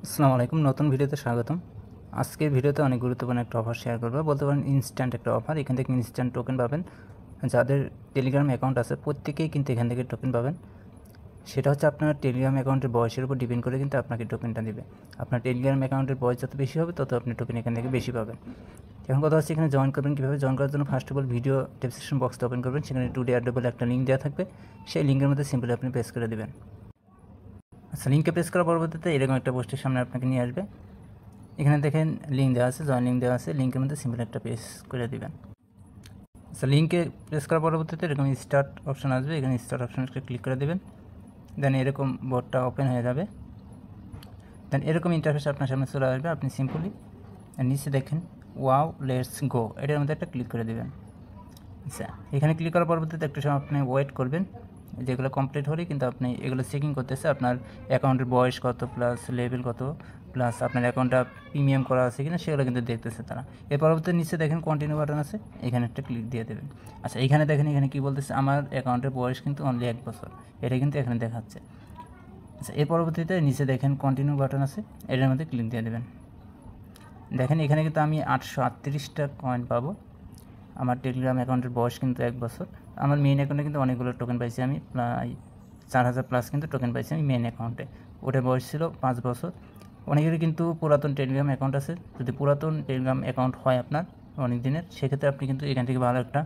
আসসালামু আলাইকুম, নতুন ভিডিওতে স্বাগতম। আজকের ভিডিওতে অনেক গুরুত্বপূর্ণ একটা অফার শেয়ার করবো, বলতে পারেন ইনস্ট্যান্ট একটা অফার। এখান থেকে ইনস্ট্যান্ট টোকেন পাবেন। যাদের টেলিগ্রাম অ্যাকাউন্ট আছে প্রত্যেকেই কিন্তু এখান থেকে টোকেন পাবেন। সেটা হচ্ছে আপনার টেলিগ্রাম অ্যাকাউন্টের বয়সের উপর ডিপেন্ড করে কিন্তু আপনাকে টোকেনটা দেবে। আপনার টেলিগ্রাম অ্যাকাউন্টের বয়স যত বেশি হবে তত আপনি টোকেন এখান থেকে বেশি পাবেন। এখন কথা হচ্ছে এখানে জয়েন করবেন কীভাবে। জয়েন করার জন্য first of all video description বক্সটা ওপেন করবেন, সেখানে টুডে অ্যাডেবল একটা লিঙ্ক দেওয়া থাকবে। সেই লিঙ্কের মধ্যে সিম্পলি আপনি প্রেস করে দেবেন। আচ্ছা, লিঙ্কে প্রেস করার পরবর্তীতে এরকম একটা পোস্টের সামনে আপনাকে নিয়ে আসবে। এখানে দেখেন লিঙ্ক দেওয়া আছে, জয়েন লিঙ্ক দেওয়া আছে। লিঙ্কের মধ্যে সিম্পল একটা প্রেস করে দেবেন। আচ্ছা, লিঙ্কে প্রেস করার পরবর্তীতে এরকম স্টার্ট অপশন আসবে, এখানে স্টার্ট অপশনটা ক্লিক করে দেবেন। দেন এরকম বোর্ডটা ওপেন হয়ে যাবে। দেন এরকম ইন্টারফেস আপনার সামনে চলে আসবে। আপনি সিম্পলি নিচে দেখেন ওয়াও লেটস গো, এটার মধ্যে একটা ক্লিক করে দেবেন। আচ্ছা, এখানে ক্লিক করার পরবর্তীতে একটু সময় আপনি ওয়েট করবেন। যেগুলো কমপ্লিট হলেই কিন্তু আপনি এগুলো চেকিং করতেছে, আপনার অ্যাকাউন্টের বয়স কত প্লাস লেভেল কত প্লাস আপনার অ্যাকাউন্টটা প্রিমিয়াম করা আছে কিনা সেগুলো কিন্তু দেখতেছে তারা। এর পরবর্তী নিচে দেখেন কন্টিনিউ বাটন আছে, এখানে একটা ক্লিক দিয়ে দেবেন। আচ্ছা, এখানে দেখেন এখানে কী বলতেছে, আমার অ্যাকাউন্টের বয়স কিন্তু অনলি 1 বছর, এটা কিন্তু এখানে দেখাচ্ছে। আচ্ছা, এর পরবর্তীতে নিচে দেখেন কন্টিনিউ বাটন আছে, এটার মধ্যে ক্লিক দিয়ে দেবেন। দেখেন এখানে কিন্তু আমি 838টা কয়েন পাবো। আমার টেলিগ্রাম অ্যাকাউন্টের বয়স কিন্তু 1 বছর। আমার মেইন অ্যাকাউন্টে কিন্তু অনেকগুলো টোকেন পাইছি, আমি প্রায় 4000 প্লাস কিন্তু টোকেন পাইছি আমি মেইন অ্যাকাউন্টে। ওটার বয়স ছিল 5 বছর। অনেকেরই কিন্তু পুরাতন টেলিগ্রাম অ্যাকাউন্ট আছে। যদি পুরাতন টেলিগ্রাম অ্যাকাউন্ট হয় আপনার অনেক দিনের, সেক্ষেত্রে আপনি কিন্তু এখান থেকে ভালো একটা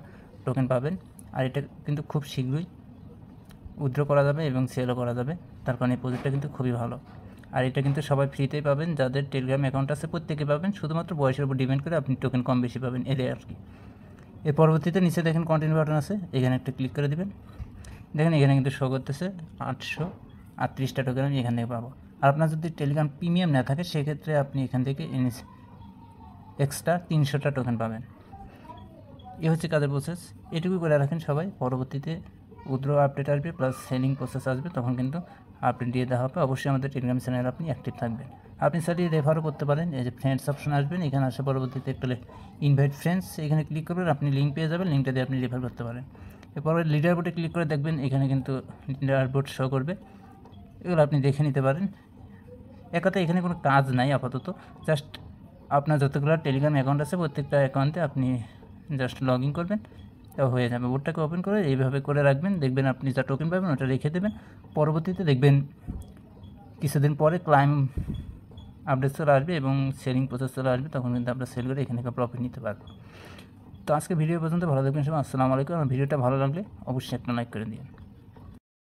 টোকেন পাবেন। আর এটা কিন্তু খুব শীঘ্রই উইথড্র করা যাবে এবং সেলও করা যাবে। তার কারণে এই প্রজেক্টটা কিন্তু খুবই ভালো। আর এটা কিন্তু সবাই ফ্রিতেই পাবেন, যাদের টেলিগ্রাম অ্যাকাউন্ট আছে প্রত্যেকে পাবেন। শুধুমাত্র বয়সের উপর ডিপেন্ড করে আপনি টোকেন কম বেশি পাবেন, এদের আর কি। এর পরবর্তীতে নিচে দেখেন কন্টিনিউ বাটন আছে, এখানে একটা ক্লিক করে দেবেন। দেখেন এখানে কিন্তু শো করতেছে 838টা টোকেন আমি এখান থেকে পাবো। আর আপনার যদি টেলিগ্রাম প্রিমিয়াম না থাকে সেক্ষেত্রে আপনি এখান থেকে এক্সট্রা 300টা টোকেন পাবেন। এ হচ্ছে কাজের প্রসেস। এটুকু করে রাখেন সবাই। পরবর্তীতে উইথড্র আপডেট আসবে প্লাস সেলিং প্রসেস আসবে, তখন কিন্তু আপডেট দিয়ে দেওয়া হবে। অবশ্যই আমাদের টেলিগ্রাম চ্যানেলে আপনি অ্যাক্টিভ থাকবেন। আপনি চাইলে রেফারও করতে পারেন। এই যে ফ্রেন্ডস অপশন আসবেন, এখানে আসে পরবর্তীতে একটা ইনভাইট ফ্রেন্ডস, এখানে ক্লিক করবেন, আপনি লিঙ্ক পেয়ে যাবেন। লিঙ্কটা দিয়ে আপনি রেফার করতে পারেন। এরপরে লিডার বোর্ডে ক্লিক করে দেখবেন, এখানে কিন্তু লিডার বোর্ড শো করবে। এগুলো আপনি দেখে নিতে পারেন। এক কথায় এখানে কোনো কাজ নাই আপাতত, জাস্ট আপনার যতগুলো টেলিগ্রাম অ্যাকাউন্ট আছে প্রত্যেকটা অ্যাকাউন্টে আপনি জাস্ট লগ ইন করবেন, তো হয়ে যাবে। বোর্ডটাকে ওপেন করে এইভাবে করে রাখবেন, দেখবেন আপনি যা টোকেন পাবেন ওটা রেখে দেবেন। পরবর্তীতে দেখবেন কিছুদিন পরে ক্লাইম আপডেট চলে আসবে এবং সেলিং প্রসেস চলে আসবে, তখন কিন্তু আমরা সেল করে এখানে প্রফিট নিতে পারবো। তো আজকে ভিডিও পর্যন্ত, ভালো থাকবেন সবাই। আসসালামু আলাইকুম। আমার ভিডিওটা ভালো লাগলে অবশ্যই একটা লাইক করে দিন।